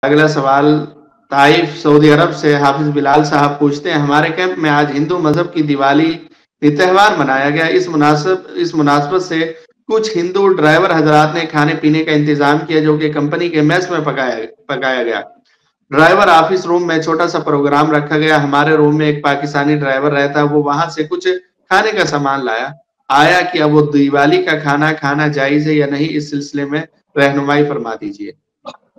اگلا سوال طائف سعودی عرب سے حافظ بلال صاحب پوچھتے ہیں، ہمارے کیمپ میں آج ہندو مذہب کی دیوالی تہوار منایا گیا، اس مناسبت سے کچھ ہندو ڈرائیور حضرات نے کھانے پینے کا انتظام کیا جو کہ کمپنی کے میس میں پکایا گیا۔ ڈرائیور آفس روم میں چھوٹا سا پروگرام رکھا گیا، ہمارے روم میں ایک پاکستانی ڈرائیور رہتا، وہ وہاں سے کچھ کھانے کا سامان لایا۔ آیا کیا وہ دیوالی کا کھانا کھانا جائز ہے یا نہیں، اس سلسلے میں رہنمائی فرما دیجیے۔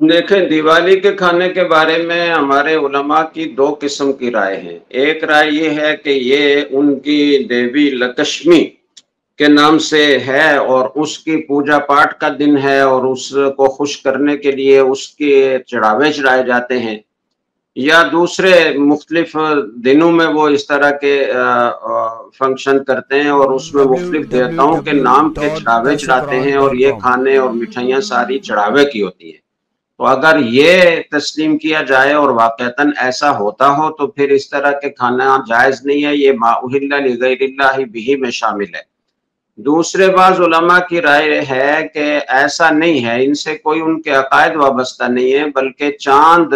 دیکھیں، دیوالی کے کھانے کے بارے میں ہمارے علماء کی دو قسم کی رائے ہیں۔ ایک رائے یہ ہے کہ یہ ان کی دیوی لکشمی کے نام سے ہے اور اس کی پوجا پاٹ کا دن ہے اور اس کو خوش کرنے کے لیے اس کے چڑھاوے چڑھائے جاتے ہیں، یا دوسرے مختلف دنوں میں وہ اس طرح کے فنکشن کرتے ہیں اور اس میں مختلف دیوتاؤں کے نام کے چڑھاوے چڑھاتے ہیں اور یہ کھانے اور مٹھائیاں ساری چڑھاوے کی ہوتی ہیں۔ تو اگر یہ تسلیم کیا جائے اور واقعتاً ایسا ہوتا ہو تو پھر اس طرح کے کھانا جائز نہیں ہے، یہ ما اہل لغیر اللہ بہ میں شامل ہے۔ دوسرے بعض علماء کی رائے ہے کہ ایسا نہیں ہے، ان سے کوئی ان کے عقائد وابستہ نہیں ہے، بلکہ چاند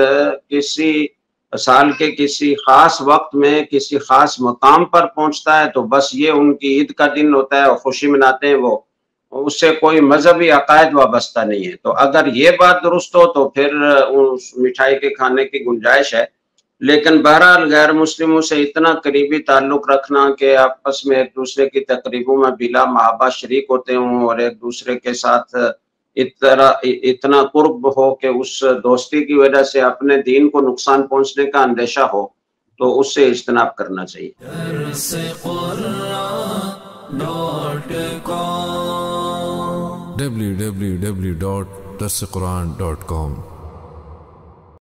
کسی سال کے کسی خاص وقت میں کسی خاص مقام پر پہنچتا ہے تو بس یہ ان کی عید کا دن ہوتا ہے اور خوشی مناتے ہیں، وہ اس سے کوئی مذہبی عقائد وابستہ نہیں ہے۔ تو اگر یہ بات درست ہو تو پھر اس مٹھائی کے کھانے کی گنجائش ہے، لیکن بہرحال غیر مسلموں سے اتنا قریبی تعلق رکھنا کہ آپس میں ایک دوسرے کی تقریبوں میں بلا محابہ شریک ہوتے ہوں اور ایک دوسرے کے ساتھ اتنا قرب ہو کہ اس دوستی کی وجہ سے اپنے دین کو نقصان پہنچنے کا اندیشہ ہو، تو اس سے اجتناب کرنا چاہیے۔ www.darsequran.com